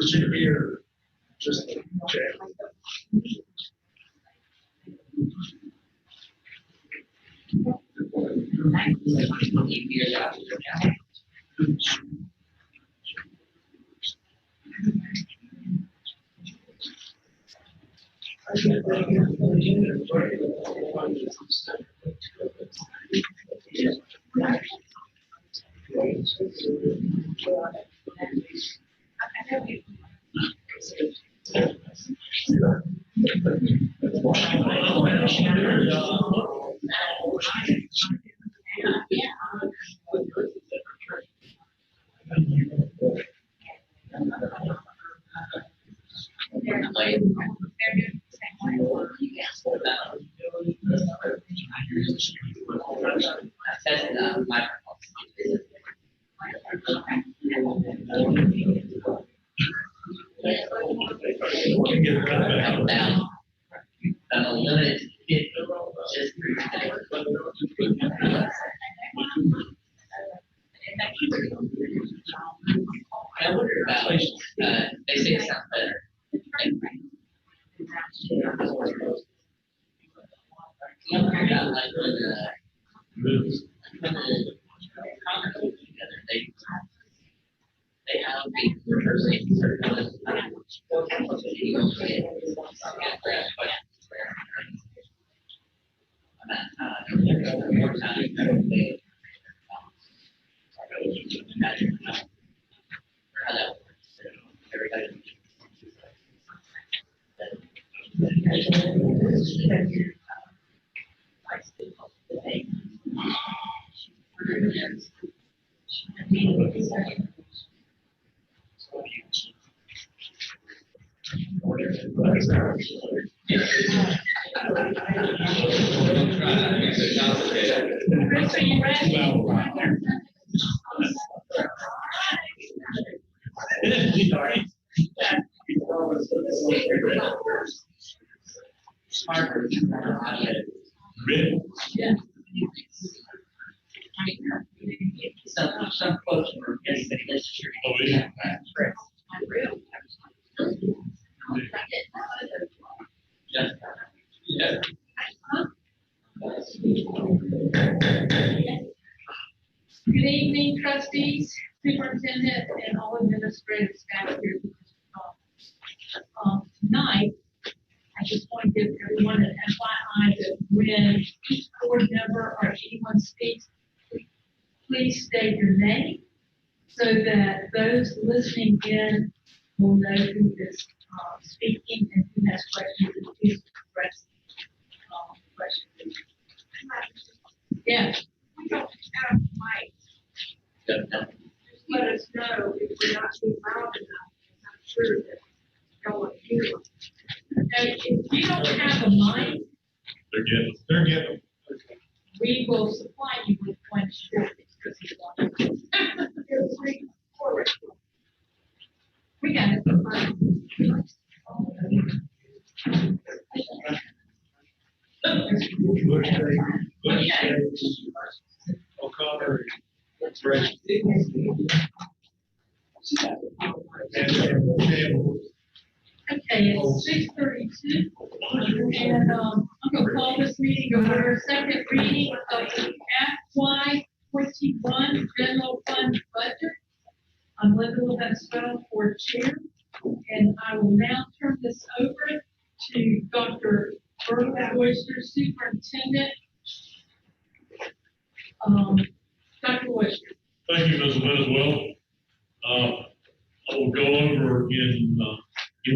Because you're here, just check. I wonder about, they say it sounds better. About like when the Congress get together, they have the rehearsing certain more time. How that works. Everybody. Chris, are you ready? Yeah. Some folks were getting this year. Oh, yeah. Yeah. Yeah. Good evening, trustees, superintendent, and all administrative staff here. Tonight, I just want to give everyone an FYI that when each board member or anyone speaks, please state your name so that those listening in will know who is speaking and who has questions and who's addressing questions. Yeah. We don't have mics. Just let us know if we're not being loud enough. I'm sure that no one hears. Okay, if you don't have a mic, They're getting. we will supply you with one shortly. We got it. O'Connor. Right. Okay, it's 6:32, and I'm gonna call this meeting to order. Second reading of the FY21 general fund budget. I'm Linda Levesque for chair, and I will now turn this over to Dr. Earl Oyster, superintendent. Dr. Oyster. Thank you, Ms. Well. I will go over in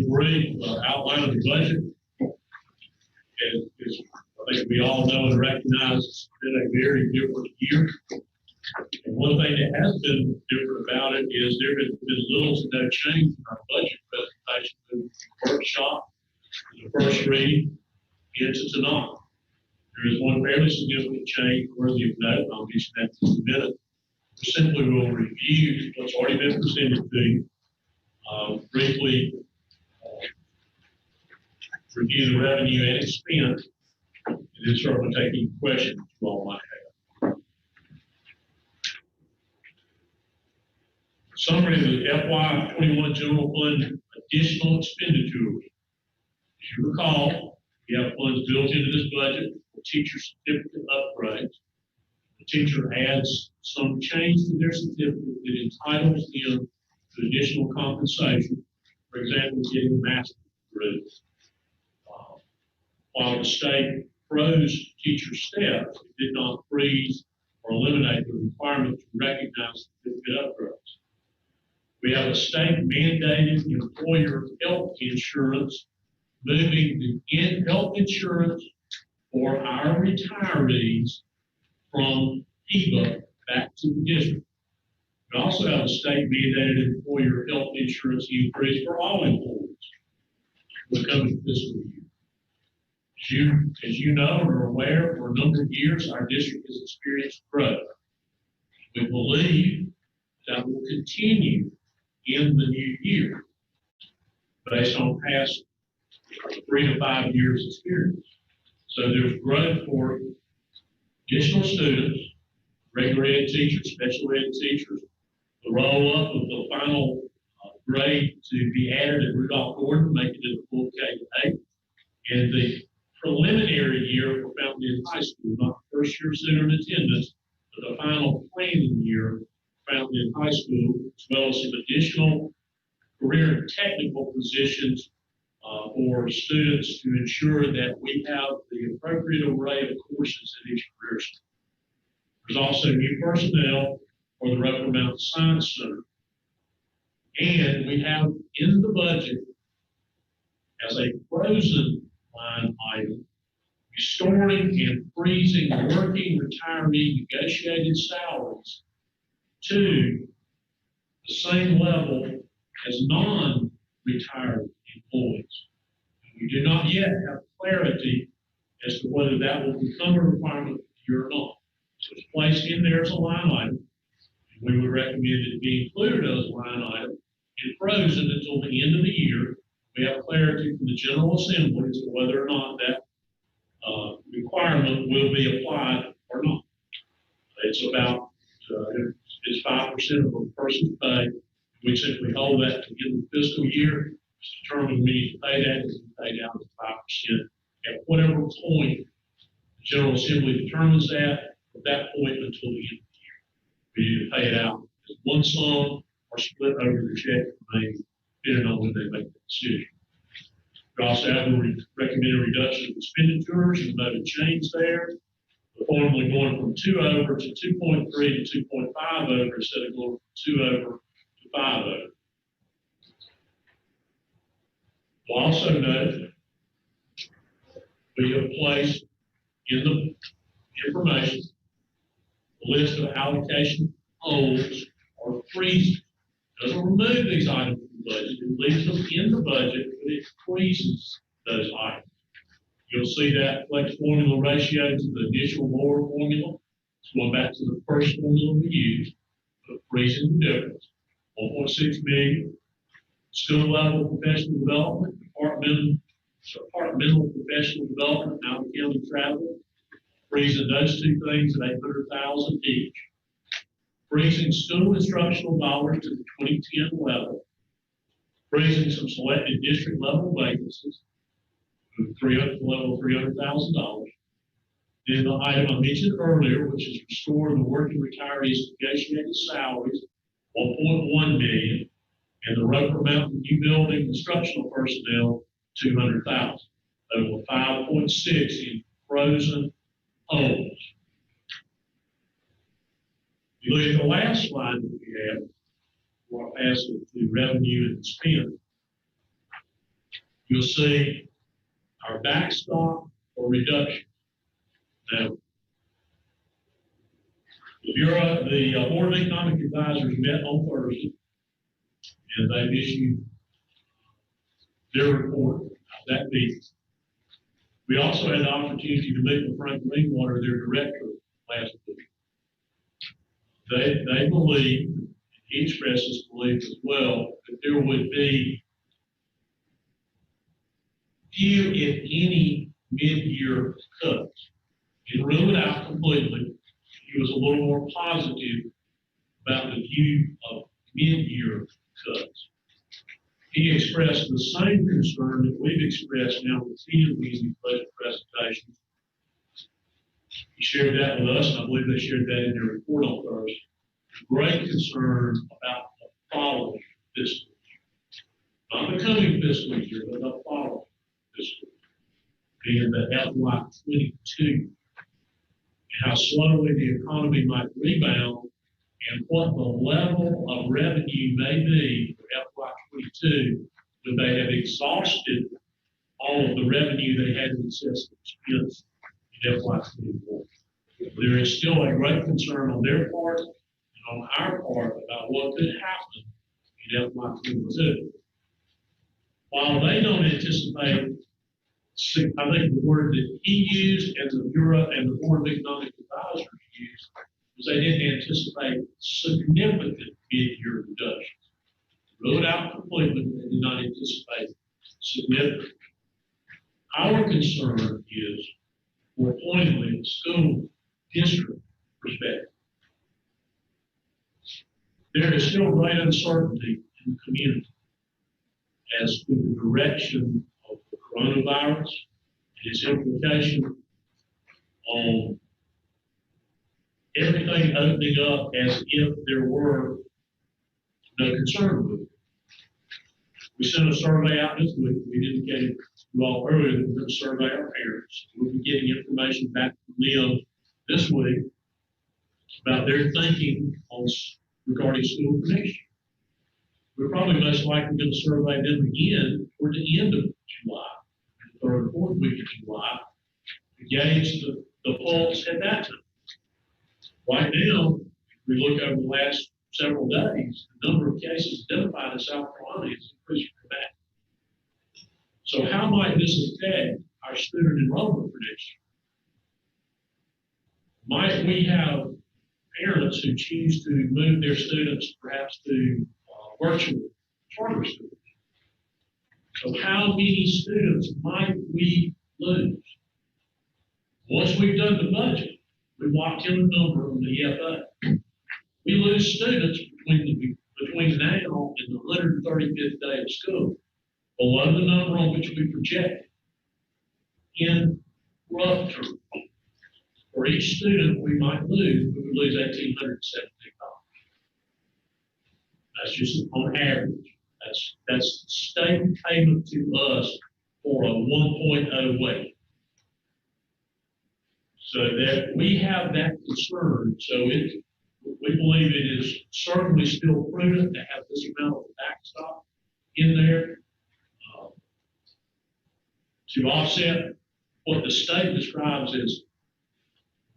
brief outline of the budget. As I think we all know and recognize, it's been a very different year. And one thing that has been different about it is there has been little to no change in our budget presentation from the workshop to the first reading into tonight. There is one fairly significant change worthy of note, and I'll mention that in just a minute. We simply will review what's already been presented to you, briefly review the revenue and expense, and then certainly take any questions you all might have. Summary of the FY 21 general fund additional expenditures. As you recall, we have funds built into this budget for teacher certificate upgrades. The teacher adds some change to their certificate that entitles them to additional compensation. For example, getting a master's degree. While the state froze teacher steps, it did not freeze or eliminate the requirement to recognize certificate upgrades. We have a state mandated employer health insurance, moving the health insurance for our retirees from PEBA back to the district. We also have a state mandated employer health insurance increase for all employees for the coming fiscal year. As you know and are aware, for a number of years, our district has experienced growth. We believe that will continue in the new year based on past 3 to 5 years experience. So there's growth for additional students, regular ed teachers, special ed teachers, the roll up of the final grade to be added at Rudolph Gordon, making it a full K-8, and the preliminary year for Fountain Inn High School, not the first year student attendance, but the final planning year for Fountain Inn High School, as well as some additional career and technical positions for students to ensure that we have the appropriate array of courses at each career school. There's also new personnel for the Roper Mountain Science Center. And we have in the budget as a frozen line item, restoring and freezing working retiree negotiated salaries to the same level as non-retired employees. We do not yet have clarity as to whether that will become a requirement here or not. So it's placed in there as a line item. We would recommend it be included as a line item and frozen until the end of the year. We have clarity from the General Assembly as to whether or not that requirement will be applied or not. It's about, it's 5% of a person's pay. We simply hold that to the end of the fiscal year. It's determined we need to pay that, and pay down to 5% at whatever point the General Assembly determines that, from that point until the end of the year. We need to pay it out as one sum or split over the check, maybe, depending on when they make the decision. We also have a recommended reduction of expenditures and noted change there. The formula going from 2 over to 2.3 to 2.5 over instead of going from 2 over to 5 over. We'll also note we have placed in the information a list of allocation holds or freezes. Doesn't remove these items from the budget, it leaves them in the budget, but it freezes those items. You'll see that flex formula ratio to the initial lower formula. It's going back to the first formula we used, but freezing the difference. 1.6 million. School level professional development, departmental professional development, out of county travel. Freezing those two things at $800,000 each. Freezing school instructional dollars to the 2010 level. Freezing some selected district level vacancies to the level of $300,000. Then the item I mentioned earlier, which is restore the working retirees negotiated salaries, 1.1 million, and the Roper Mountain new building instructional personnel, 200,000. Total of 5.6 in frozen holds. If you look at the last slide that we have, we'll pass it to revenue and spend. You'll see our backstop or reduction. Now, the Board of Economic Advisors met on Thursday, and they've issued their report of that meeting. We also had the opportunity to meet with Frank Greenwater, their director, last week. They believe, and he expresses belief as well, that there would be few, if any, mid-year cuts. He ruled it out completely. He was a little more positive about the view of mid-year cuts. He expressed the same concern that we've expressed now repeatedly in these budget presentations. He shared that with us, and I believe they shared that in their report on Thursday. Great concern about the following fiscal year. Not the coming fiscal year, but the following fiscal year, being the FY22, and how slowly the economy might rebound, and what the level of revenue may be for FY22 when they have exhausted all of the revenue they had in excess of expense in FY24. There is still a great concern on their part and on our part about what could happen in FY22. While they don't anticipate, I think the word that he used and the Bureau and the Board of Economic Advisors used was they didn't anticipate significant mid-year reductions. Ruled out completely, but they did not anticipate significant. Our concern is, more pointedly, the school district perspective. There is still great uncertainty in the community as to the direction of the coronavirus and its implication on everything opening up as if there were no concern with it. We sent a survey out this week. We indicated to you all earlier that we're going to survey our parents. We'll be getting information back from them this week about their thinking on regarding school for next year. We're probably most likely going to survey them again toward the end of July, the third or fourth week of July, to gauge the pulse at that time. Right now, if we look over the last several days, the number of cases identified in South Carolina has increased dramatically. So how might this affect our student enrollment for next year? Might we have parents who choose to move their students perhaps to virtual charter schools? So how many students might we lose? Once we've done the budget, we locked in a number on the EFA. We lose students between now and the 135th day of school, below the number on which we projected. In rough terms, for each student we might lose, we would lose $1,817. That's just on average. That's state payment to us for a 1.0 weight. So that we have that concern. So we believe it is certainly still prudent to have this amount of backstop in there to offset what the state describes as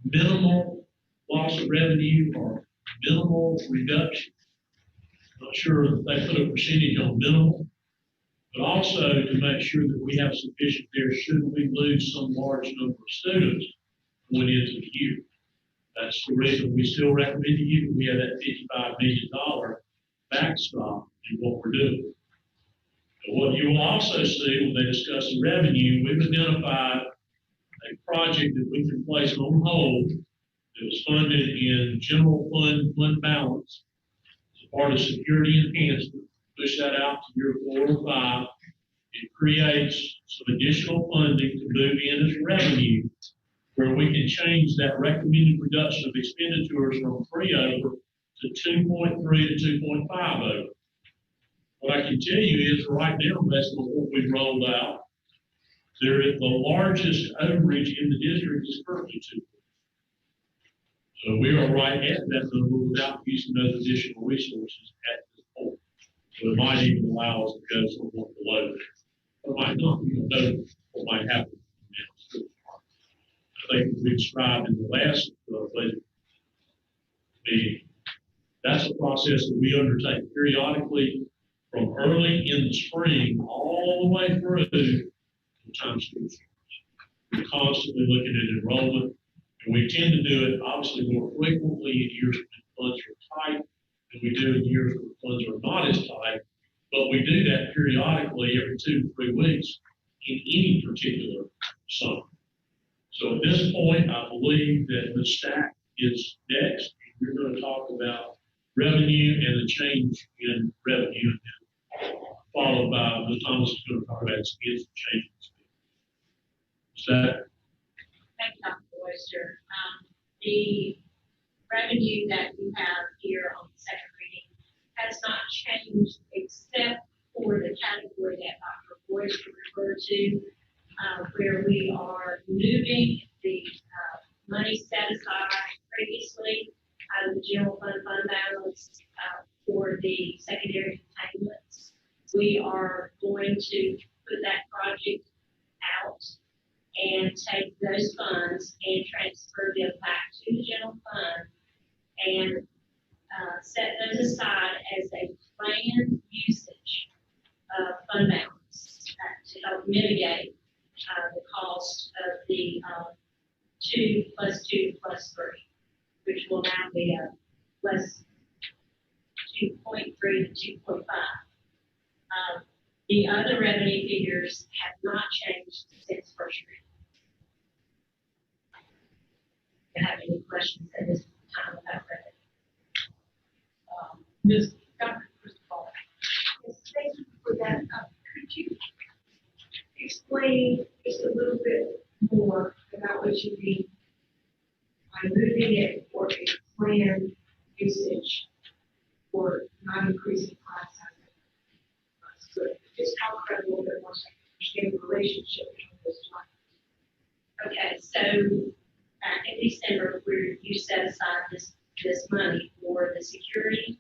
minimal loss of revenue or minimal reduction. Not sure if they put a percentage on minimal, but also to make sure that we have sufficient there should we lose some large number of students going into the year. That's the reason we still recommend to you that we have that $55 million backstop in what we're doing. And what you will also see when they discuss the revenue, we've identified a project that we can place on hold that was funded in general fund balance as part of security enhancement. Push that out to year 4 or 5. It creates some additional funding to move in as revenue, where we can change that recommended reduction of expenditures from 3 over to 2.3 to 2.5 over. What I can tell you is right now, based on what we've rolled out, the largest overage in the district is currently 2. So we are right at that number without using those additional resources at this point. So it might even allow us to go somewhat below that. It might not. We don't know what might happen. I think we described in the last budget meeting, that's a process that we undertake periodically from early in the spring all the way through the time school starts. We're constantly looking at enrollment, and we tend to do it obviously more frequently in years when funds are tight than we do in years when funds are not as tight, but we do that periodically every 2 to 3 weeks in any particular summer. So at this point, I believe that the stack is next. We're going to talk about revenue and the change in revenue, and then followed by Ms. Thomas is going to talk about expense and change in expense. Is that Thank you, Dr. Oyster. The revenue that you have here on the second reading has not changed except for the category that Dr. Oyster referred to, where we are moving the money set aside previously out of the general fund balance for the secondary containments. We are going to put that project out and take those funds and transfer them back to the general fund and set those aside as a planned usage of fund balance to help mitigate the cost of the 2 + 2 + 3, which will now be a less 2.3 to 2.5. The other revenue figures have not changed since first reading. Do you have any questions at this time about revenue? Ms. Dr. Christopher. Yes, thank you for that. Could you explain just a little bit more about what you mean by moving it for a planned usage or not increasing class size? That's good. Just talk about a little bit more so I can understand the relationship between those two. Okay, so back in December, where you set aside this money for the security,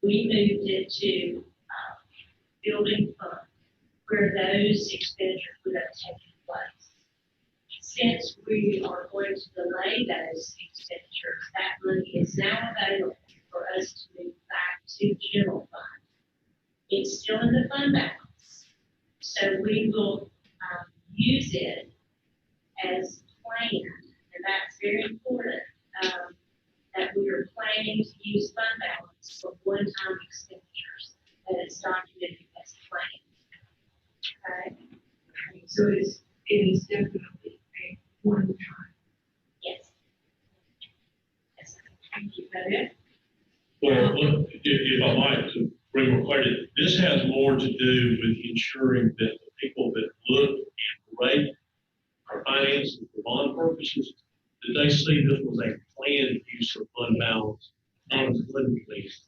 we moved it to building fund, where those expenditures would have taken place. Since we are going to delay those expenditures, that money is now available for us to move back to general fund. It's still in the fund balance, so we will use it as planned, and that's very important, that we are planning to use fund balance for one-time expenditures, that it's documented as planned. Okay? So it is definitely a one-time. Yes. Yes. Thank you, David. well? Look, if I might to bring more clarity, this has more to do with ensuring that the people that look and rate our finances for bond purposes, that they see this was a planned use of fund balance, not a fund please.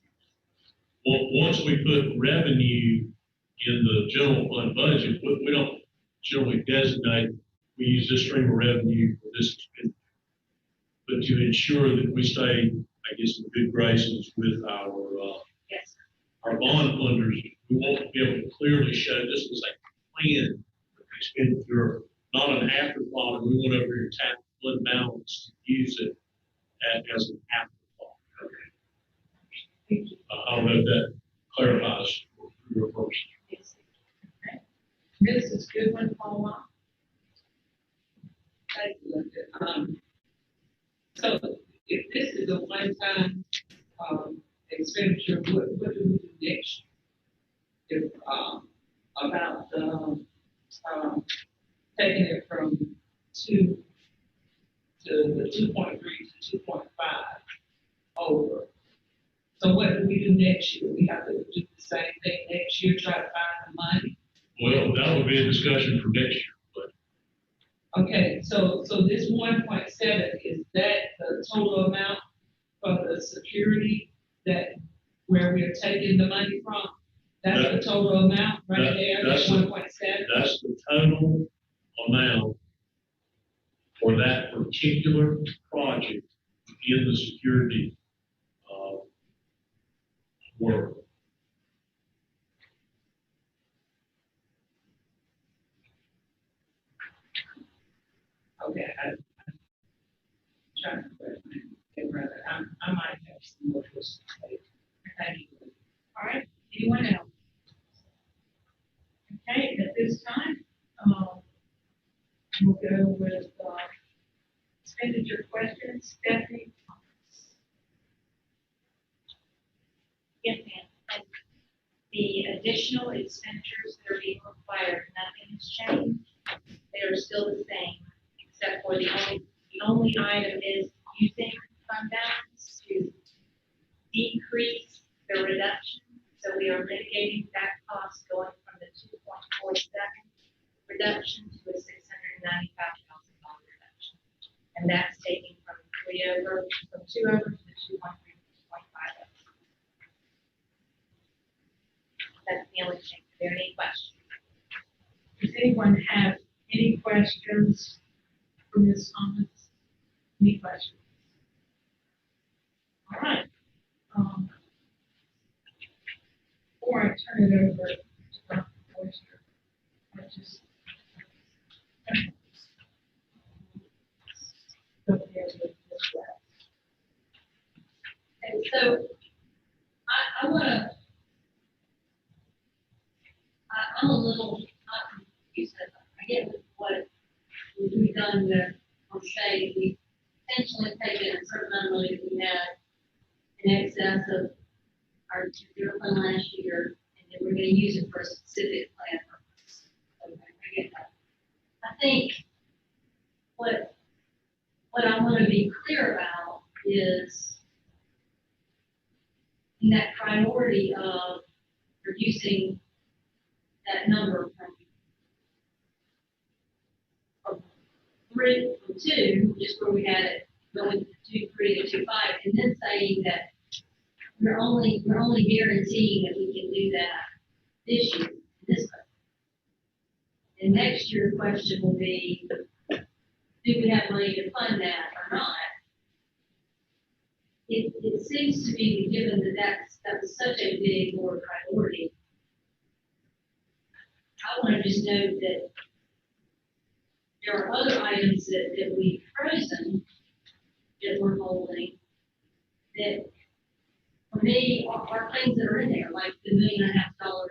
Once we put revenue in the general fund budget, we don't generally designate, we use this stream of revenue for this expenditure. But to ensure that we stay, I guess, in good graces with Yes. our bond funders, we won't be able to clearly show this was a planned expenditure, not an afterthought, and we went over here and tapped fund balance to use it as an afterthought. Thank you. I don't know if that clarifies your approach. Yes. Mrs. Goodwin, follow up. Thank you, Linda. So if this is a one-time, expenditure, what do we do next? If, about, taking it from 2 to the 2.3 to 2.5 over. So what do we do next year? We have to do the same thing next year, try to find the money? Well, that would be a discussion for next year, but Okay, so this 1.7, is that the total amount for the security that, where we're taking the money from? That's the total amount right there, that's 1.7? that's the total amount for that particular project in the security work. Okay, I'm trying to get rather, I might have some more questions later. Thank you. All right, anyone else? Okay, at this time, we'll go with expenditure questions. Stephanie? Yes, ma'am. And the additional expenditures that are being required, nothing has changed. They are still the same, except for the only item is using fund balance to decrease the reduction. So we are mitigating that cost going from the 2.47 reduction to a $695,000 reduction. And that's taking from two over to the 2.3, 2.5. That's the only change. Are there any questions? Does anyone have any questions for Ms. Thomas? Any questions? All right. Before I turn it over to Dr. Oyster, I just. And so I want to, I'm a little confused. I get what we've done with, let's say, we intentionally taken a certain amount of money that we had in excess of our general fund last year, and then we're going to use it for a specific plan purpose. Okay, I get that. I think what I want to be clear about is in that priority of reducing that number from 2, which is where we had it going to 2.3 to 2.5, and then saying that we're only guaranteeing that we can do that this year, this budget. And next year, the question will be, do we have money to fund that or not? It seems to be, given that that was such a big board priority, I want to just note that there are other items that we've frozen that we're holding that, for me, are things that are in there, like the $1.5 million for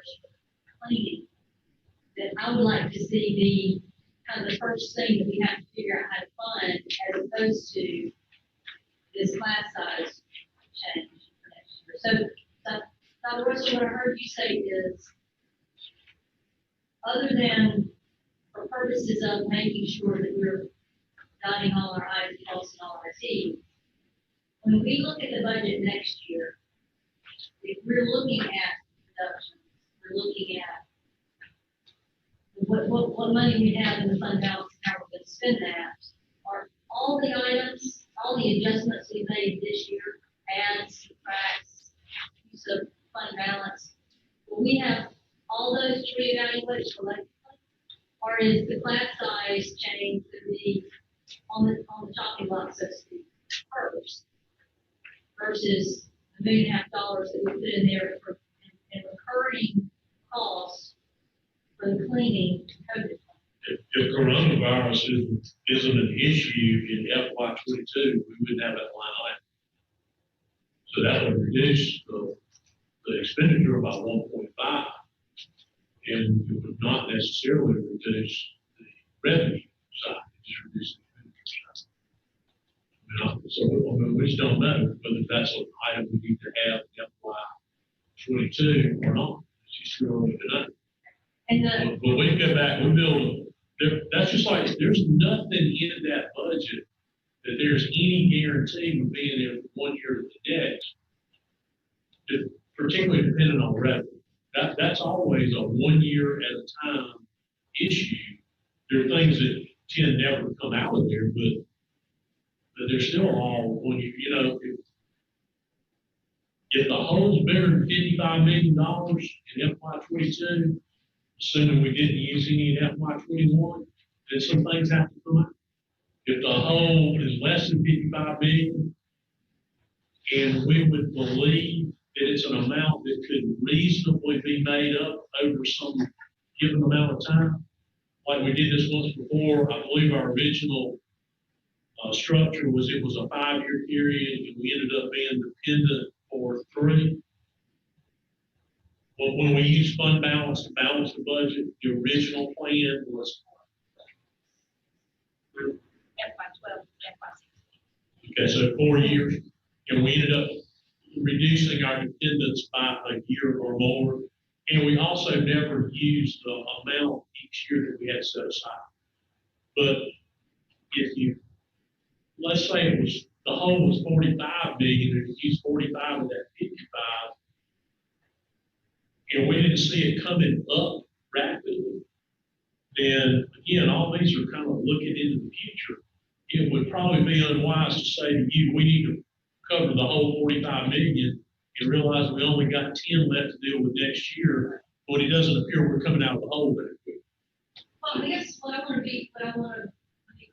cleaning, that I would like to see be kind of the first thing that we have to figure out how to fund, as opposed to this class size change for next year. So Dr. Russell, what I heard you say is, other than for purposes of making sure that we're dotting all our I's and crossing all our T's, when we look at the budget next year, if we're looking at reductions, we're looking at what money we have in the fund balance and how we're going to spend that, are all the items, all the adjustments we made this year, adds, subtracts, use of fund balance, will we have all those to reevaluate collectively? Or is the class size change going to be on the chopping block, so to speak, first, versus $1.5 million that we put in there for in recurring costs for the cleaning COVID? If coronavirus isn't an issue in FY 22, we wouldn't have that line item. So that would reduce the expenditure about 1.5, and it would not necessarily reduce the revenue side, it just reduce the expenditure side. So we just don't know whether that's an item we need to have in FY 22 or not. It's just too early to know. And But we go back, we build, that's just like, there's nothing in that budget that there's any guarantee of being there from 1 year to the next, particularly depending on revenue. That's always a 1 year at a time issue. There are things that tend never to come out of there, but they're still all 1 year. You know, if the hole's bigger than $55 million in FY 22, assuming we didn't use any in FY 21, then some things have to come out. If the hole is less than 55 million, and we would believe that it's an amount that could reasonably be made up over some given amount of time, like we did this once before, I believe our original structure was it was a 5-year period, and we ended up being dependent for 3. Well, when we used fund balance to balance the budget, the original plan was FY 12, FY 16. okay, so 4 years, and we ended up reducing our dependence by a year or more. And we also never used the amount each year that we had set aside. But if you, let's say it was the whole was 45 million, and if you use 45 of that 55, and we didn't see it coming up rapidly, then again, all these are kind of looking into the future. It would probably be unwise to say to you, we need to cover the whole 45 million and realize we only got 10 left to deal with next year, when it doesn't appear we're coming out of the hole very quick. Well, I guess what I want to be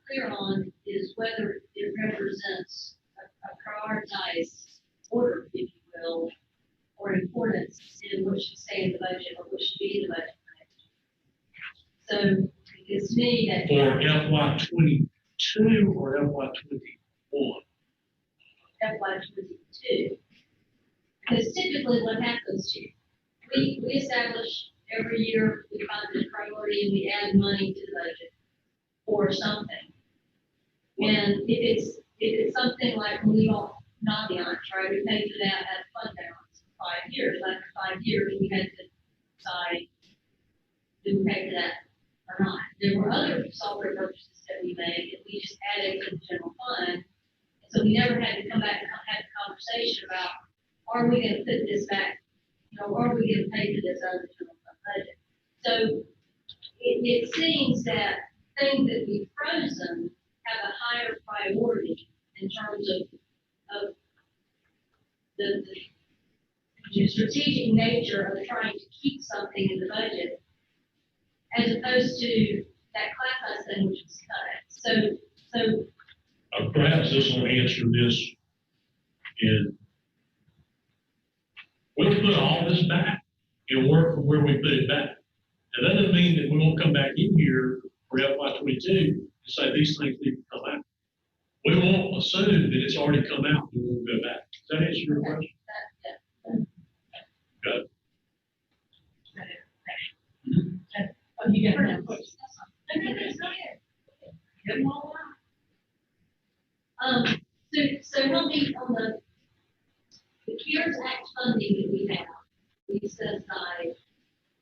clear on is whether it represents a prioritized order, if you will, or importance in what should stay in the budget or what should be in the budget for next year. So it's me that. For FY 22 or FY 21? FY 22. Because typically what happens here, we establish every year, we find a priority and we add money to the budget for something. And if it's something like when we bought Naviance, right, we paid for that at fund balance for 5 years. After 5 years, we had to decide, do we pay for that or not? There were other software purchases that we made that we just added to the general fund. So we never had to come back and have a conversation about, are we gonna put this back, are we gonna pay for this other general fund budget? So it seems that things that we've frozen have a higher priority in terms of the strategic nature of trying to keep something in the budget, as opposed to that class thing which was cut. So Perhaps this will answer this, and we'll put all this back and work from where we put it back. Now, that doesn't mean that we won't come back in here for FY 22 and say these things need to come out. We won't assume that it's already come out and we'll go back. Does that answer your question? Good. Oh, you got that. Good one. So help me on the CARES Act funding that we have. We set aside,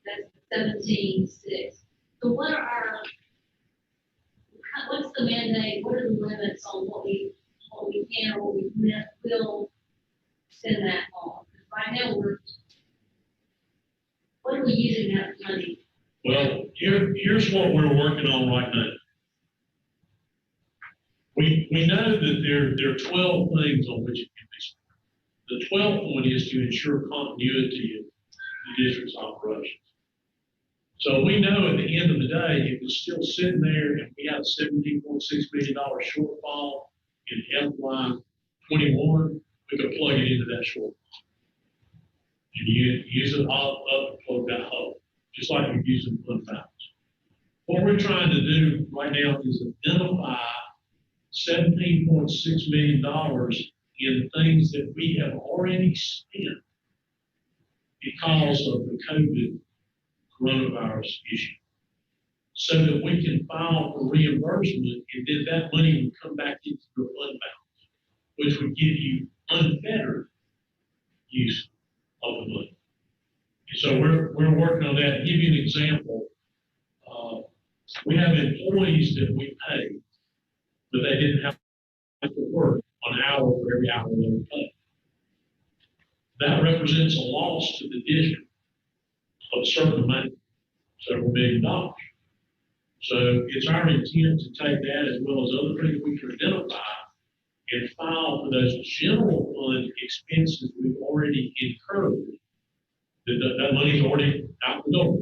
that's 17.6. So what's the mandate? What are the limits on what we can or what we will spend that on? Because right now what are we using that money? Well, here's what we're working on right now. We know that there are 12 things on which it can be spent. The 12th one is to ensure continuity of the district's operations. So we know at the end of the day, if it's still sitting there and we have $17.6 million shortfall in FY 21, we could plug it into that shortfall. And you use it all up to plug that hole, just like you're using fund balance. What we're trying to do right now is identify $17.6 million in things that we have already spent because of the COVID coronavirus issue, so that we can file for reimbursement, and then that money would come back into your fund balance, which would give you unfettered use of the money. And so we're working on that. To give you an example, we have employees that we pay, but they didn't have to work an hour for every hour they were paid. That represents a loss to the district of a certain amount, several $1 million. So it's our intent to take that as well as other things we can identify and file for those general fund expenses we've already incurred. That money's already out the door.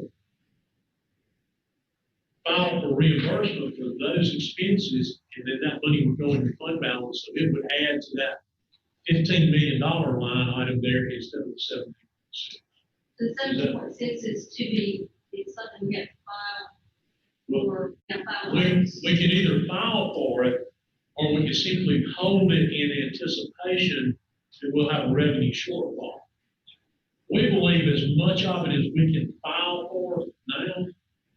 File for reimbursement for those expenses, and then that money would go in your fund balance, so it would add to that $15 million line item there instead of the 17. The 17.6 is something we have to file or file. We can either file for it, or we can simply hold it in anticipation that we'll have a revenue shortfall. We believe as much of it as we can file for now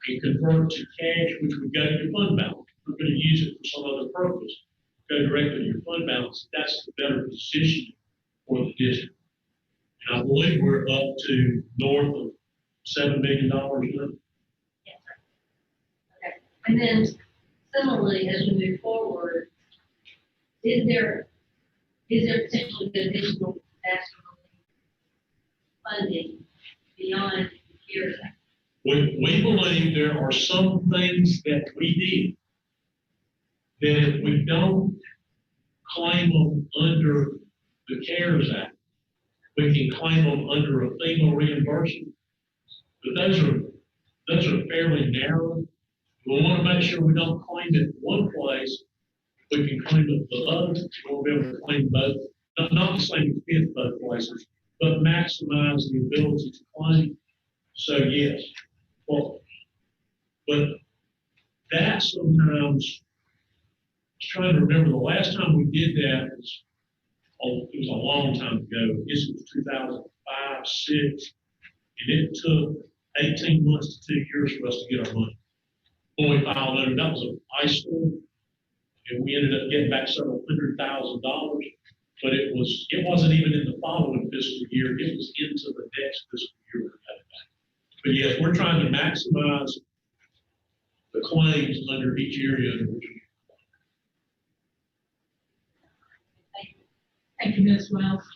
and convert to cash, which would go to your fund balance. We're going to use it for some other purpose, go directly to your fund balance. That's the better position for the district. And I believe we're up to north of $7 million now. Yes, sir. Okay. And then similarly, as we move forward, is there Is there potentially additional disaster funding beyond the CARES Act? We believe there are some things that we did that if we don't claim them under the CARES Act, we can claim them under a FEMA reimbursement. But those are fairly narrow. We want to make sure we don't claim it one place, we can claim it the other. We won't be able to claim both, not the same extent both places, but maximize the ability to claim. So yes, well, but that sometimes, I was trying to remember the last time we did that was, it was a long time ago. I guess it was 2005, 6, and it took 18 months to 2 years for us to get our money. When we filed under, that was a high school, and we ended up getting back several $100,000. But it wasn't even in the following fiscal year. It was into the next fiscal year we got it back. But yes, we're trying to maximize the claims under each area under which we. Thank you, Ms. Wells.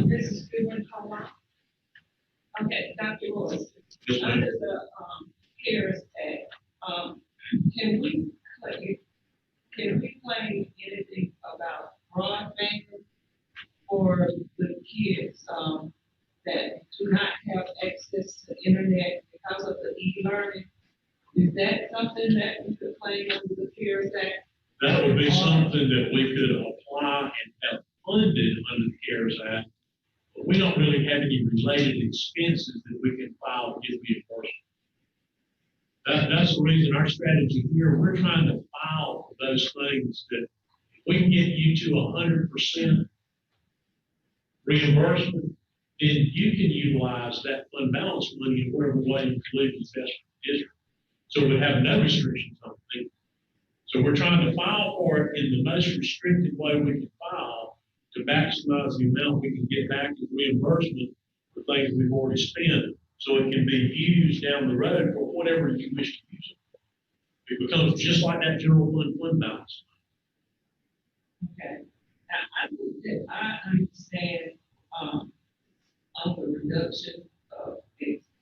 This is Goodwin Colorado. Okay, Dr. Lewis, Yes, ma'am. under the, CARES Act, can we claim anything about broadband for the kids, that do not have access to internet because of the e-learning? Is that something that we could claim under the CARES Act? That would be something that we could apply and have funded under the CARES Act. But we don't really have any related expenses that we can file to get reimbursement. That's the reason our strategy here, we're trying to file for those things that if we can get you to 100% reimbursement, then you can utilize that fund balance money in whatever way you believe is best for the district. So we have no restrictions on it. So we're trying to file for it in the most restricted way we can file to maximize the amount we can get back as reimbursement for things we've already spent, so it can be used down the road for whatever you wish to use it. It becomes just like that general fund balance. Okay, now, I think that I understand, of the reduction of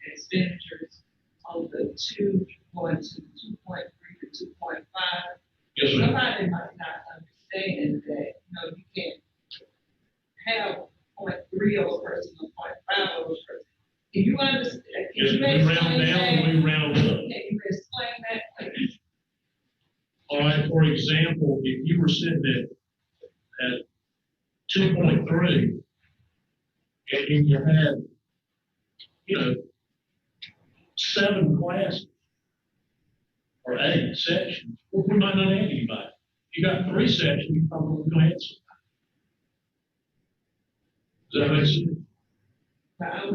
expenditures on the 2 going to 2.3 to 2.5. Yes, sir. Somebody might not understand that, you can't have 0.3 over person or 0.5 over person. Can you understand? Yes, we round down, we round up. Can you explain that, please? All right, for example, if you were sitting at 2.3, and you had, 7 classes or 8 sections, well, we might not add anybody. If you got 3 sections, you probably going to add somebody. Does that make sense?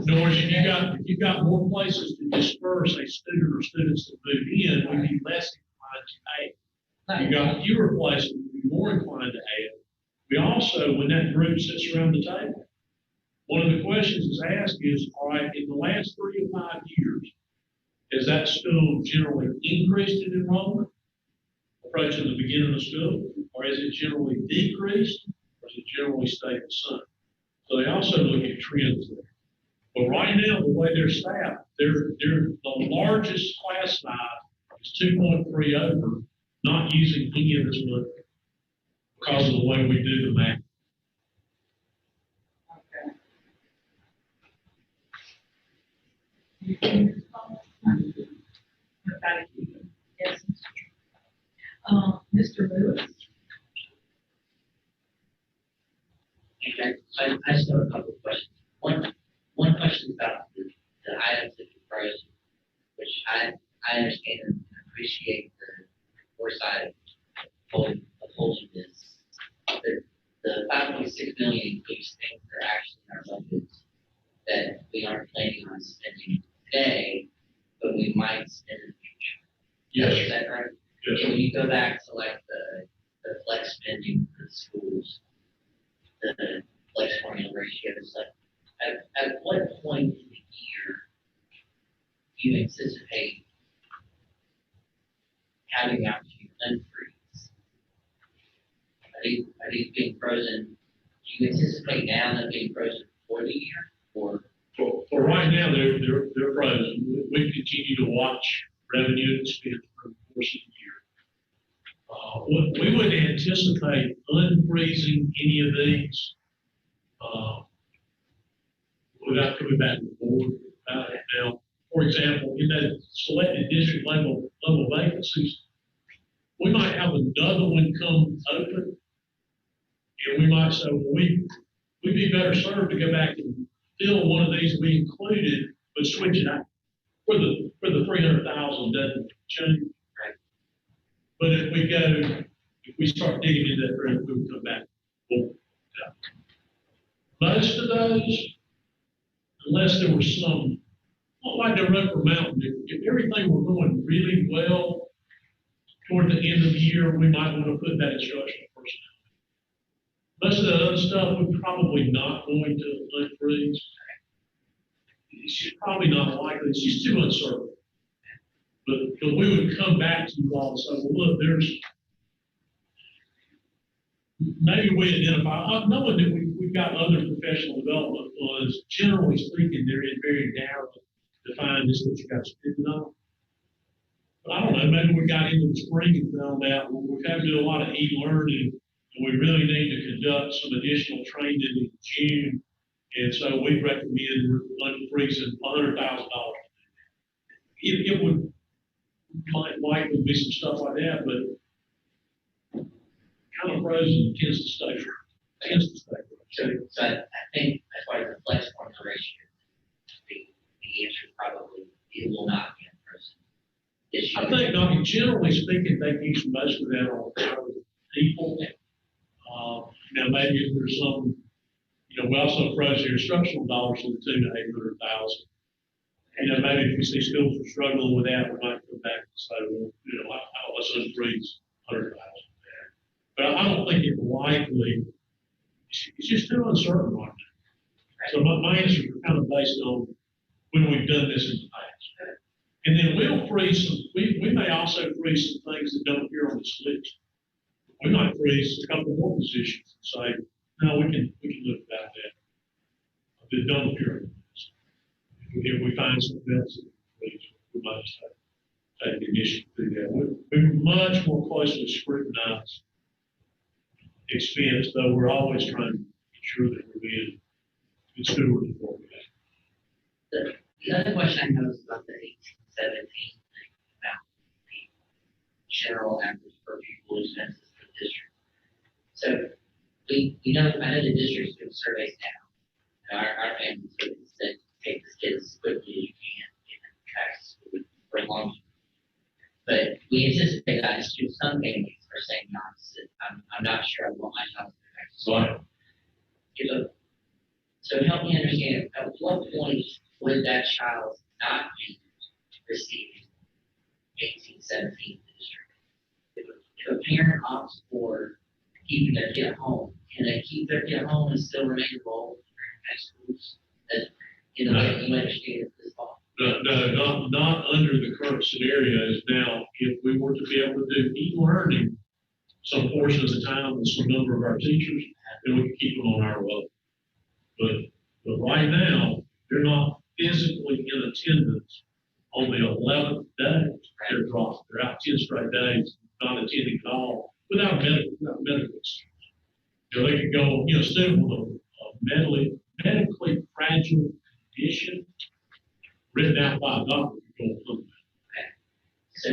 In other words, if you got more places to disperse a student or students to move in, we'd be less inclined to add. You got fewer places, we'd be more inclined to add. We also, when that group sits around the table, one of the questions is asked is, all right, in the last 3 to 5 years, has that school generally increased in enrollment, approaching the beginning of school, or has it generally decreased, or has it generally stayed the same? So they also look at trends there. But right now, the way they're staffed, they're the largest class size is 2.3 over, not using any of this money because of the way we do the math. Okay. Yes. Mr. Lewis? Okay, I just have a couple of questions. One question about the items that you frozen, which I understand and appreciate the foresight of holding this. The 5.6 million includes things that are actually in our budgets that we aren't planning on spending today, but we might spend in the future. Yes. Is that right? Yes. When you go back to like the flex spending for the schools, the flex formula ratios, like at what point in the year do you anticipate having the opportunity to unfreeze? Are these being frozen Do you anticipate now them being frozen for the year, or? For right now, they're frozen. We continue to watch revenue and expense for the course of the year. We would anticipate unfreezing any of these, without coming back to the board about it. Now, for example, in that selected district level vacancies, we might have another one come open, and we might say, well, we'd be better served to go back and fill one of these we included, but switch it out for the 300,000 doesn't change. Right. But if we start digging into that, we'll come back. Well, most of those, unless there was some, not like the Roper Mountain, if everything were going really well toward the end of the year, we might want to put that instructional personnel. Most of the other stuff, we're probably not going to unfreeze. It's just probably not likely. It's just too uncertain. But we would come back to you all and say, well, look, maybe we identify, knowing that we've got other professional development funds, generally speaking, they're in very narrow defined, this is what you got to spend it on. But I don't know, maybe we got into the spring and found out, well, we've had to do a lot of e-learning, and we really need to conduct some additional training in June. And so we recommend unfreezing $100,000. It would might likely be some stuff like that, but kind of frozen tends to stay. So I think as far as the flex formula ratio, the answer is probably it will not be unfrozen this year. I think, Doc, generally speaking, they use most of that on hourly people. Now, maybe if there's some, we also froze the instructional dollars to the tune of 800,000. Maybe if we see schools are struggling with that, we might come back and say, well, let's unfreeze 100,000. But I don't think it's likely. It's just too uncertain right now. So my answers are kind of based on when we've done this in the past. And then we'll freeze some, we may also freeze some things that don't appear on this list. We might freeze a couple more positions and say, no, we can live without that. That don't appear on the list. If we find something else, we might take the initiative to do that. We much more closely scrutinize expense, though we're always trying to ensure that we're being good stewards of what we have. The other question I have is about the 1817, about the general average per pupil expenses for the district. So I know the district's doing surveys now. Our family surveys that take the kids as quickly as you can get them back to school for long. But we anticipate that some families are saying the opposite. I'm not sure I want my child to go back to school. So help me understand, at what point would that child not be receiving 1817 in the district? If a parent opts for keeping their kid at home, can they keep their kid at home and still remain enrolled in high schools? You understand this fall? No, not under the current scenarios. Now, if we were to be able to do e-learning some portion of the time with some number of our teachers, then we can keep them on our level. But right now, they're not physically in attendance on the 11th day. They're dropped. They're out 10 straight days, not attending at all, without medical excuse. They could go, student with a medically fragile condition written out by a doctor could go through that. So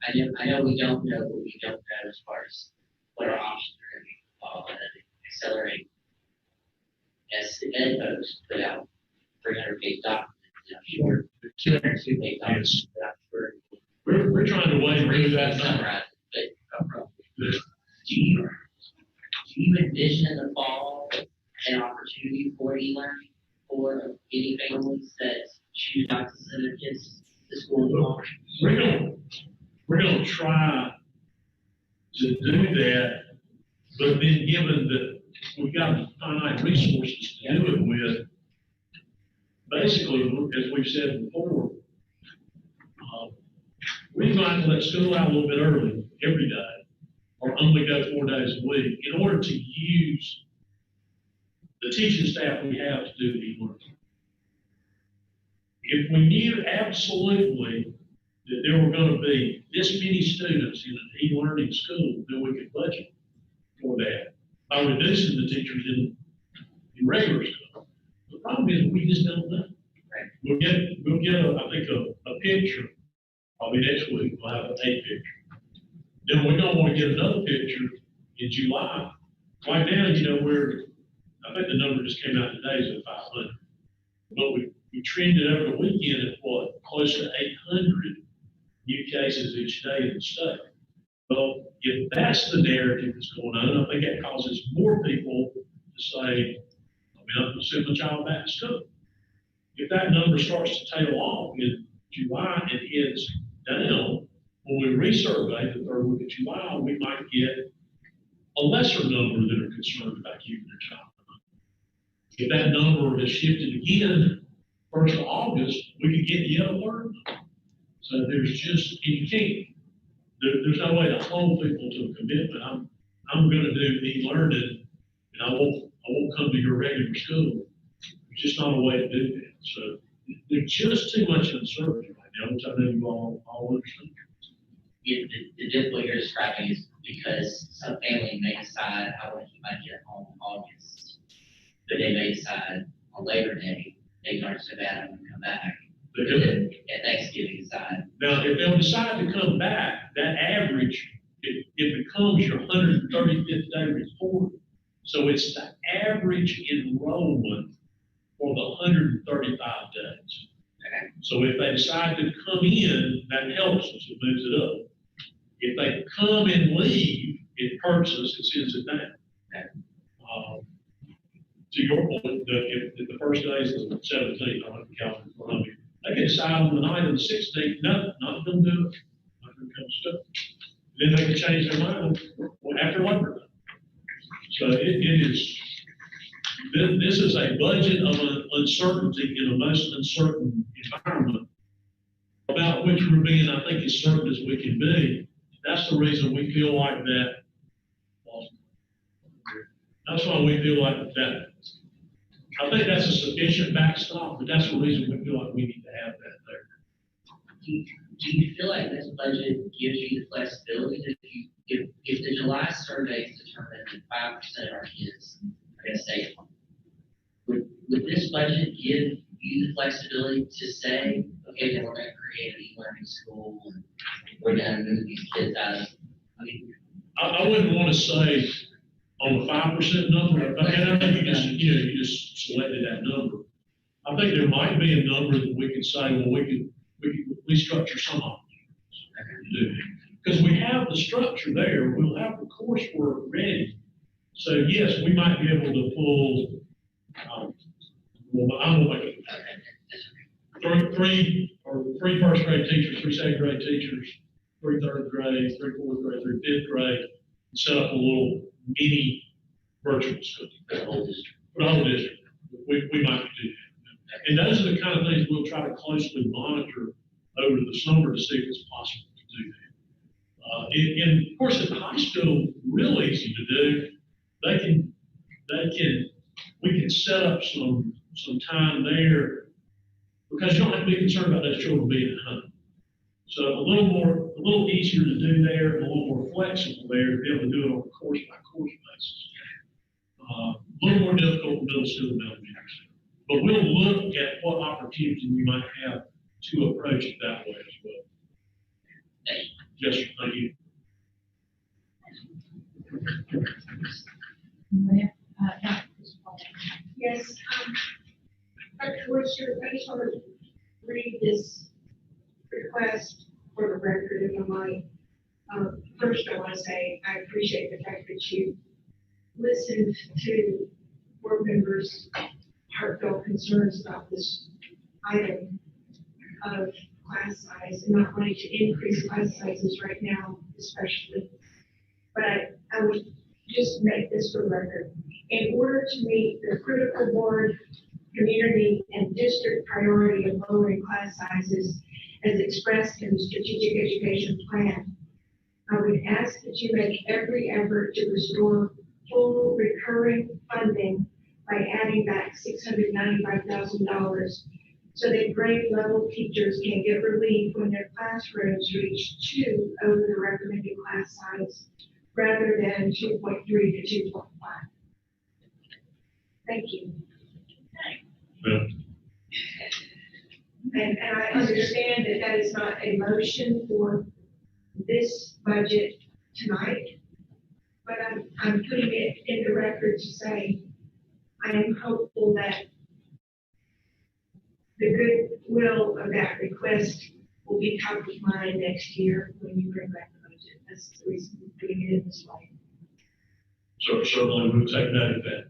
I know we don't know what we don't know as far as what our options are going to be. Accelerate. As the Ed folks put out 300-page documents, short 202-page documents. We're trying to wade through that. Summarize it, but do you envision in the fall an opportunity for e-learning for any families that choose not to send their kids to school? We're going to try to do that, but then given that we've got finite resources to do it with, basically, as we've said before, we might let school out a little bit early every day, or only go 4 days a week, in order to use the teaching staff we have to do e-learning. If we knew absolutely that there were gonna be this many students in an e-learning school, then we could budget for that by reducing the teachers in regular school. The problem is, we just don't know. We'll get, I think, a picture, probably next week, we'll have a picture. Then we're gonna wanna get another picture in July. Right now, I think the number just came out today, is at 500. But we trended over the weekend at what, close to 800 new cases each day in the state. Well, if that's the narrative that's going on, I think that causes more people to say, I'm going to send my child back to school. If that number starts to tail off in July and heads down, when we resurvey the third week of July, we might get a lesser number that are concerned about keeping their child. If that number has shifted again, 1st of August, we could get yet a third number. So there's just, you can't, there's no way to hold people to a commitment. I'm going to do e-learning, and I won't come to your regular school. There's just not a way to do that. So there's just too much uncertainty right now, which I know you all understand. The difficulty you're describing is because some family may decide, I want to keep my kid at home in August, but they may decide on Labor Day, they aren't so bad, I'm going to come back. But then at Thanksgiving decide. Now, if they'll decide to come back, that average, it becomes your 135th day report. So it's the average enrollment for the 135 days. Okay. So if they decide to come in, that helps us, it moves it up. If they come and leave, it hurts us, it sends it down. Okay. To your point, if the first day is the 17th, I don't have the calendar in front of me, they can decide on the night of the 16th, no, not going to do it, not going to come to school. Then they can change their mind after Labor Day. So it is, this is a budget of uncertainty in a most uncertain environment about which we're being, I think, as certain as we can be. That's the reason we feel like that. That's why we feel like that. I think that's a sufficient backstop, but that's the reason we feel like we need to have that there. Do you feel like this budget gives you the flexibility that if the July surveys determine that 5% of our kids are going to stay home, would this budget give you the flexibility to say, okay, then we're going to create an e-learning school and we're going to move these kids out of, I wouldn't want to say on the 5% number, and I think you just selected that number. I think there might be a number that we could say, well, we could restructure some of it to do it. Because we have the structure there, we'll have the coursework ready. So yes, we might be able to pull, well, I'm going to make it three first grade teachers, 3 second grade teachers, 3 third grade, 3 fourth grade, 3 fifth grade, and set up a little mini virtual school for the whole district. We might do that. And those are the kind of things we'll try to closely monitor over the summer to see if it's possible to do that. And of course, at the high school, real easy to do. We can set up some time there because you don't have to be concerned about those children being at home. So a little easier to do there, and a little more flexible there to be able to do it on a course by course basis. A little more difficult in middle school and elementary school. But we'll look at what opportunity we might have to approach it that way as well. Yes, sir, thank you. Yes, Dr. Webster, I just want to read this request for the record, if I might. First, I want to say I appreciate the fact that you listened to board members' heartfelt concerns about this item of class size and not wanting to increase class sizes right now, especially. But I would just make this for record. In order to meet the critical board, community, and district priority of lowering class sizes as expressed in the strategic education plan, I would ask that you make every effort to restore full recurring funding by adding back $695,000 so that grade level teachers can get relief when their classrooms reach 2 over the recommended class size rather than 2.3 to 2.5. Thank you. Well, And I understand that that is not a motion for this budget tonight, but I'm putting it in the record to say I am hopeful that the goodwill of that request will be top of mind next year when you bring back the budget. That's the reason we're putting it in this way. so certainly we'll take that event.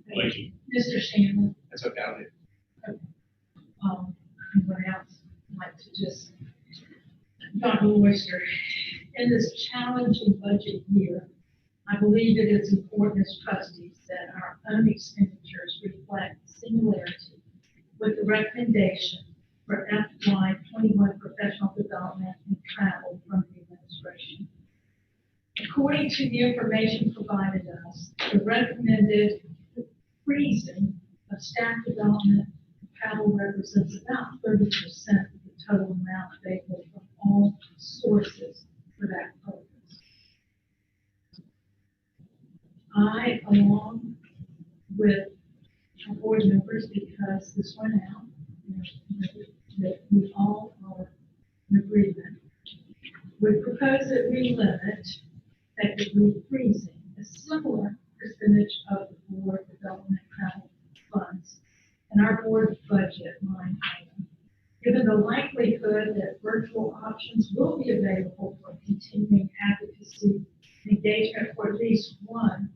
Thank you. Mr. Stanley, That's okay, I'll do. anyone else like to just, Dr. Oyster, in this challenging budget year, I believe it is important as trustees that our own expenditures reflect similarity with the recommendation for FY 21 professional development and travel from the administration. According to the information provided us, the recommended freezing of staff development and travel represents about 30% of the total amount available from all sources for that purpose. I, along with our board members, because this went out, that we all are in agreement, would propose that we limit effectively freezing a similar percentage of the board development travel funds in our board budget line item, given the likelihood that virtual options will be available for continuing advocacy and engagement for at least one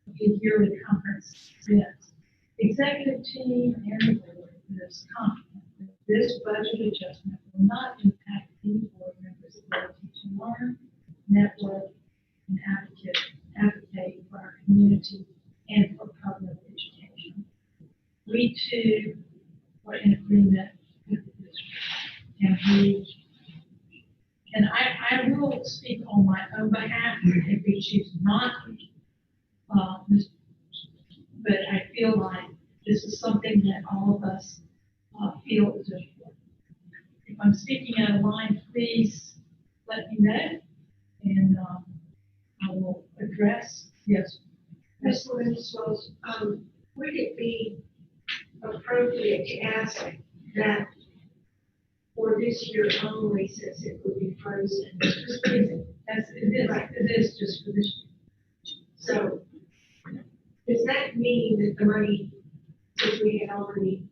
of the yearly conference events. The executive team and the board is confident that this budget adjustment will not impact any board members' ability to learn, network, and advocate for our community and for public education. We too are in agreement with the district, and I will speak on my own behalf if we choose not, but I feel like this is something that all of us feel is important. If I'm speaking out of line, please let me know, and I will address, yes. Ms. Williams, would it be appropriate to ask that for this year only, since it would be frozen? Just freezing. It is just for this year. So, does that mean that the money, since we had already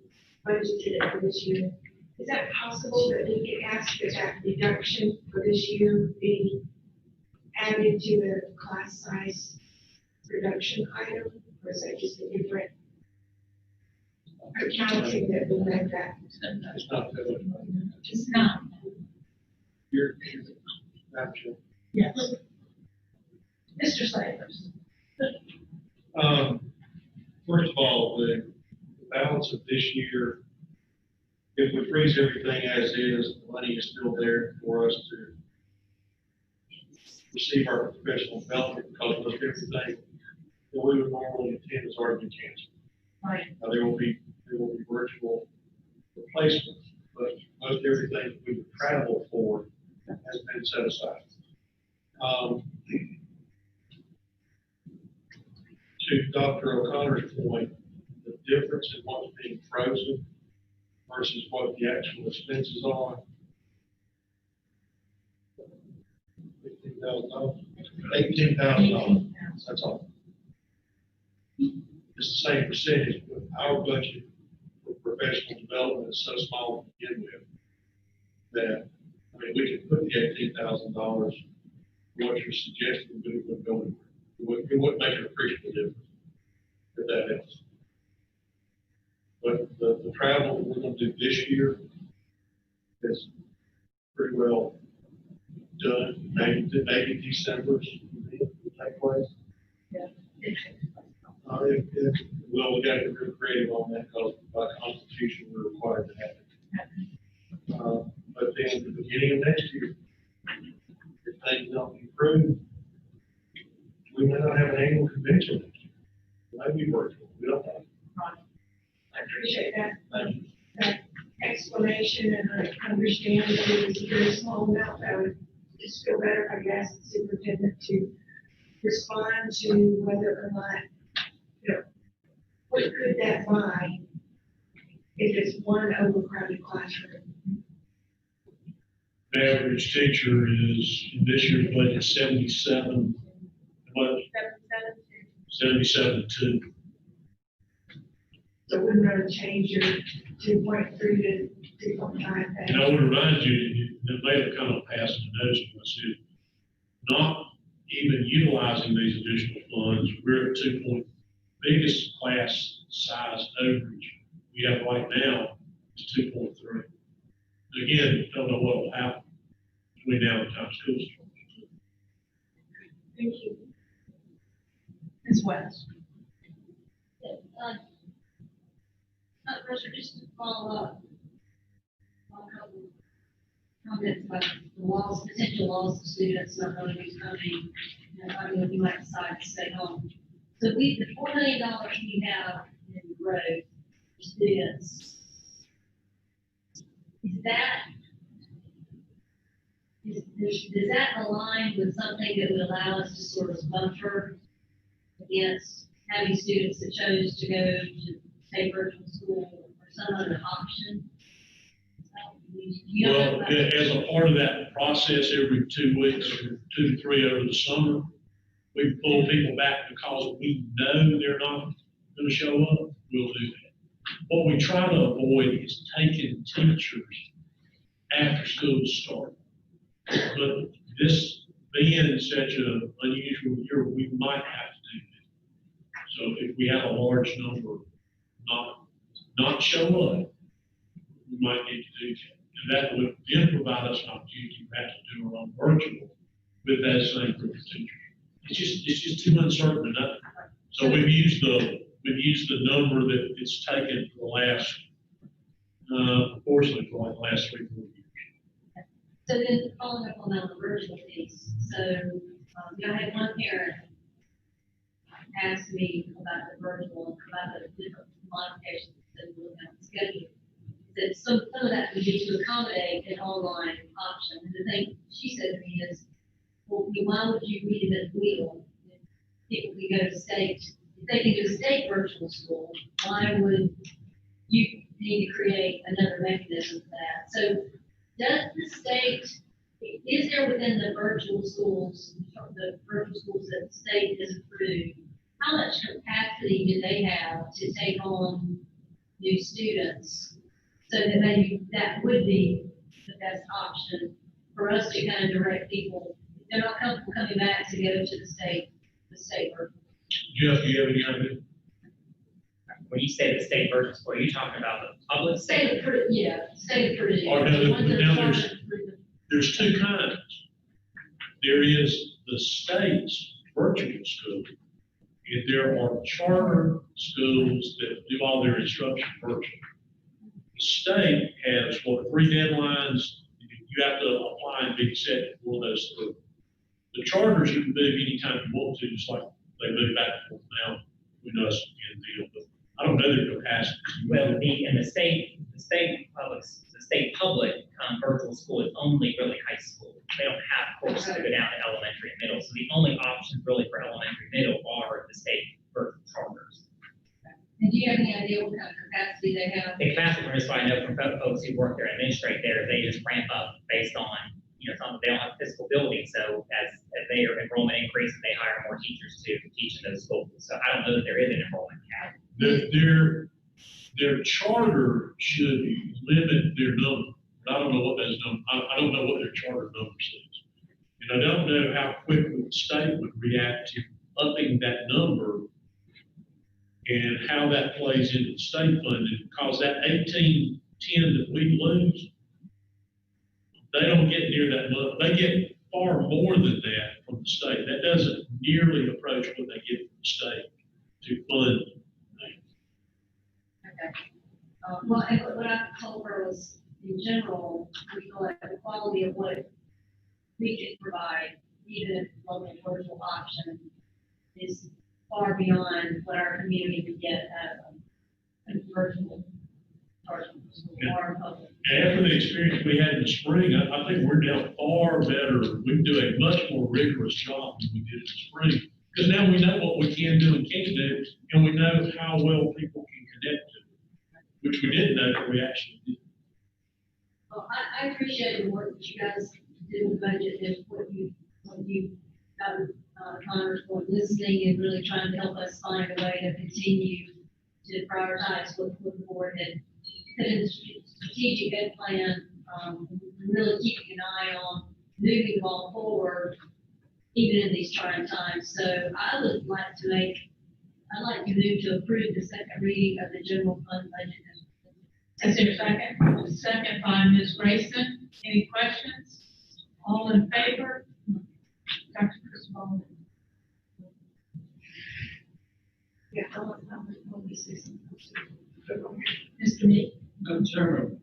budgeted it for this year, is that possible that we could ask that that deduction for this year be added to the class size reduction item? Or is that just a different accounting that will make that? It's not good. It's not. You're not sure. Yes. Mr. Sayers. First of all, the balance of this year, if we freeze everything as is, the money is still there for us to receive our professional development because most everything that we would normally attend has already been canceled. Right. Now, there will be virtual replacements, but most everything we would travel for has been set aside. To Dr. O'Connor's point, the difference in what's being frozen versus what the actual expenses are. $15,000, $18,000, that's all. It's the same percentage, but our budget for professional development is so small to begin with that, I mean, we could put the $18,000, what you're suggesting, but it wouldn't go anywhere. It wouldn't make an appreciable difference, if that helps. But the travel that we're gonna do this year is pretty well done. Maybe December's will take place. Yeah. Well, we gotta get real creative on that because by constitution, we're required to have it. But then the beginning of next year, if things don't improve, we may not have an annual convention. It might be virtual. We don't know. understand that it was a very small amount, I would just feel better if I asked the superintendent to respond to whether or not, you know, what could that buy if it's one overcrowded classroom? The average teacher is, in this year's budget, 77, what, 77.2. So it wouldn't really change your 2.3 to 2.5. And I would remind you, that may have kind of passed the notice when I said, not even utilizing these additional funds, we're at 2 point, biggest class size overage we have right now is 2.3. Again, don't know what will happen between now and the time school starts. Thank you. Ms. West. Professor, just to follow up on a couple comments about the loss, potential loss of students not going to be coming, I mean, you might decide to stay home. So the $4 million we have in growth for students, does that align with something that would allow us to sort of buffer against having students that chose to go to say virtual school or some other option? Well, as a part of that process, every 2 weeks, or 2 to 3 over the summer, we pull people back because we know they're not going to show up. We'll do that. What we try to avoid is taking teachers after school starts. But this being such an unusual year, we might have to do that. So if we have a large number not show up, we might need to do that. And that would then provide us an opportunity back to do our own virtual with that same group of teachers. It's just too uncertain enough. So we've used the number that it's taken for the last, proportionally for like the last 3-4 years. So then following up on that virtual piece, so I had one parent ask me about the virtual and about the different modifications that we look at the schedule. That some of that would be to accommodate an online option. And the thing she said to me is, well, why would you reinvent the wheel? If people can go to state, if they can do state virtual school, why would you need to create another mechanism for that? So does the state, is there within the virtual schools that the state has approved, how much capacity do they have to take on new students? So that maybe that would be the best option for us to kind of direct people. If they're not comfortable coming back to go to the state virtual. Jeff, do you have any idea? When you say the state versus school, are you talking about the public? State of Purdue, yeah, state of Purdue. Or no, The ones that are now chartered through the- There's two kinds. There is the state's virtual school, and there are charter schools that do all their instruction virtually. The state has, 3 deadlines, you have to apply and be accepted for those 3. The charters you can move anytime you want to, just like they move back and forth now, between us and them, but I don't know their capacity. Well, the state public virtual school is only really high school. They don't have courses that go down to elementary and middle. So the only options really for elementary and middle are the state virtual charters. And do you have any idea what kind of capacity they have? The capacity from this, I know from folks who work there and administrate there, they just ramp up based on, some, they don't have physical building. So as their enrollment increases, they hire more teachers to teach in those schools. So I don't know that there is an enrollment cap. Their charter should limit their number. But I don't know what those numbers, I don't know what their charter number says. And I don't know how quickly the state would react to upping that number and how that plays into the state funding, because that 1810 that we lose, they don't get near that much. They get far more than that from the state. That doesn't nearly approach what they get from the state to fund. Okay. Well, and what I told her was, in general, we feel like the quality of what we can provide, even if local virtual option, is far beyond what our community would get out of a virtual Or public. And after the experience we had in the spring, I think we're now far better. We do a much more rigorous job than we did in the spring. Because now we know what we can do and can't do, and we know how well people can connect to it, which we didn't know that we actually did. Well, I appreciate the work that you guys did in the budget and what you got, Congress for listening and really trying to help us find a way to continue to prioritize what the board had put in the strategic ed plan, really keeping an eye on moving the ball forward, even in these trying times. So I would like to I'd like to move to approve the second reading of the general fund budget. Is there a second? Second by Ms. Grayson. Any questions? All in favor? Dr. Chris Ball. Yeah, I want to say something. Mr. Meek? Madam Chairman,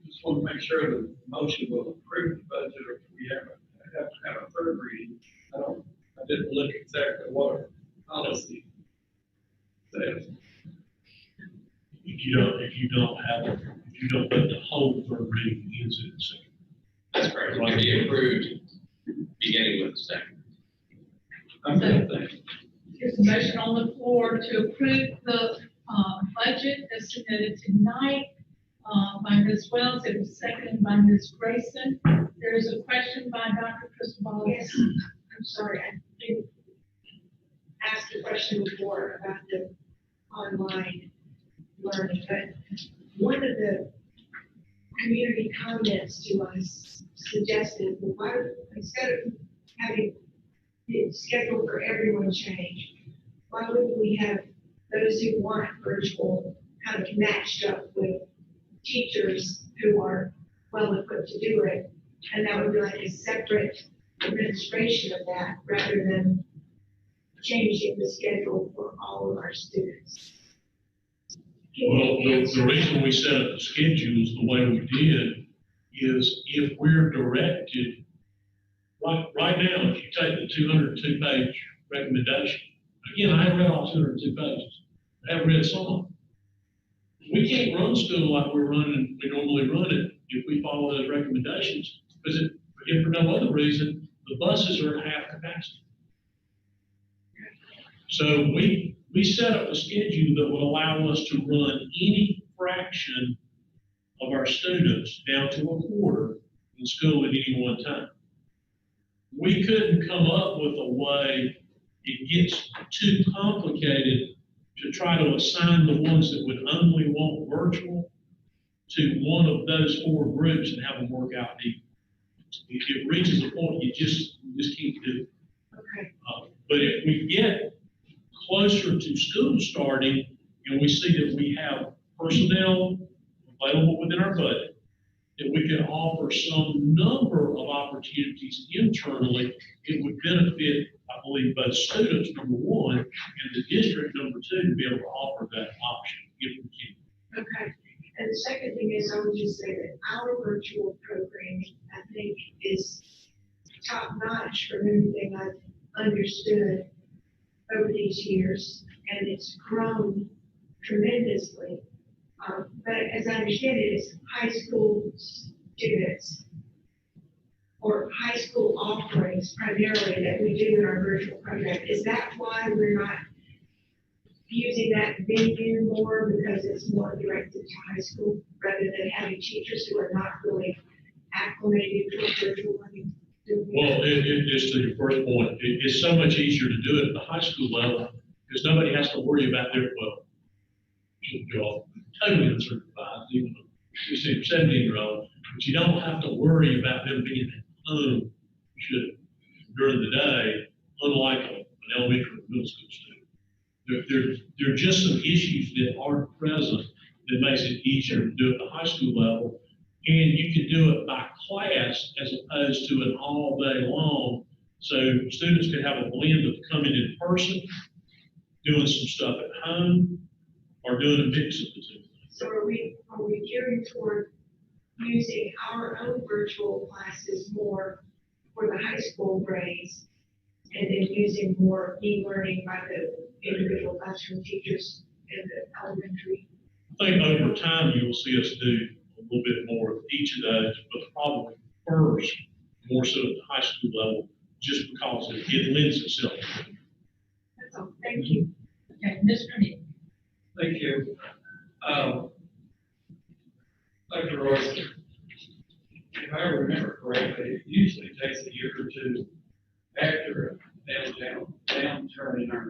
just want to make sure that the motion will approve the budget, or if we have to have a third reading. I didn't look exactly what our policy says. If you don't put the whole third reading into the second. That's correct. It can be approved beginning with the second. Okay, thanks. There's a motion on the floor to approve the budget as submitted tonight by Ms. Wells. It was seconded by Ms. Grayson. There is a question by Dr. Cristobal. Yes, I'm sorry, I didn't ask the question before about the online learning, but one of the community comments to us suggested, well, why, instead of having the schedule for everyone change, why wouldn't we have those who want virtual kind of matched up with teachers who are well equipped to do it? And that would be like a separate administration of that rather than changing the schedule for all of our students. Well, the reason we set up the schedules the way we did is if we're directed, right now, if you take the 202-page recommendation, again, I haven't read all 202 pages. I haven't read some of them. We can't run school like we normally run it if we follow those recommendations, because if for no other reason, the buses are at half capacity. So we set up a schedule that would allow us to run any fraction of our students down to a quarter in school at any one time. We couldn't come up with a way, it gets too complicated to try to assign the ones that would only want virtual to one of those four groups and have them work out equal. It reaches a point you just can't do it. Okay. But if we get closer to school starting and we see that we have personnel available within our budget, that we can offer some number of opportunities internally, it would benefit, I believe, both students, number one, and the district, number two, to be able to offer that option if we can. Okay. And the second thing is, I would just say that our virtual programming, I think, is top notch from everything I've understood over these years, and it's grown tremendously. But as I understand it, it's high school students or high school offerings primarily that we do in our virtual program. Is that why we're not using that venue more, because it's more directed to high school rather than having teachers who are not really acclimated to virtual learning? Well, just to your first point, it's so much easier to do it at the high school level because nobody has to worry about you're all totally unsupervised, even a 16 or 17-year-old, but you don't have to worry about them being at home during the day, unlike an elementary or middle school student. There are just some issues that aren't present that makes it easier to do it at the high school level. And you can do it by class as opposed to an all day long. So students can have a blend of coming in person, doing some stuff at home, or doing a mix of the two. So are we gearing toward using our own virtual classes more for the high school grades and then using more e-learning by the individual classroom teachers in the elementary? think over time, you will see us do a little bit more of each of those, but probably first, more so at the high school level, just because it lends itself. That's all, thank you. Okay, Mr. Neal. Thank you. Dr. Royce, if I remember correctly, it usually takes a year or two after a downturn in our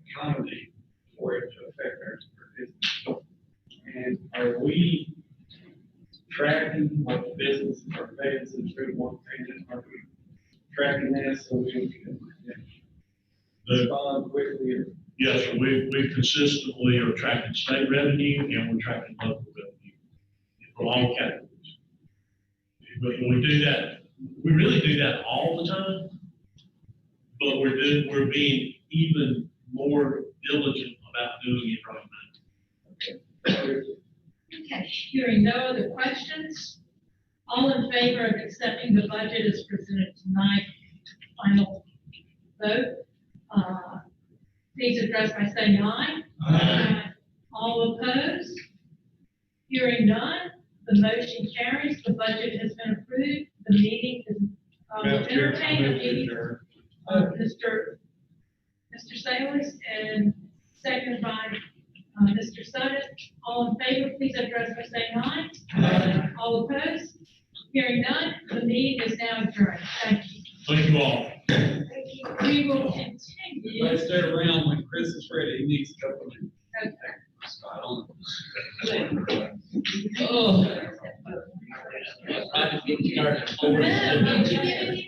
economy for it to affect our business. And are we tracking what the businesses are paying since we want payment? Are we tracking that so we can respond quickly? Yes, sir, we consistently are tracking state revenue and we're tracking local revenue for all categories. But when we do that, we really do that all the time, but we're being even more diligent about doing it right now. Okay, hearing no other questions, all in favor of accepting the budget as presented tonight, final vote, please address by saying aye. Aye. All opposed? Hearing none, the motion carries, the budget has been approved, the meeting is, entertained, the meeting, Mr. Salis, and seconded by, Mr. Sutton. All in favor, please address by saying aye. Aye. All opposed? Hearing none, the meeting is now adjourned. Thank you. Thank you all. We will continue. Let's stay around when Chris is ready. He needs to go. Okay. Spot on. Oh. I just get started. No, don't you give me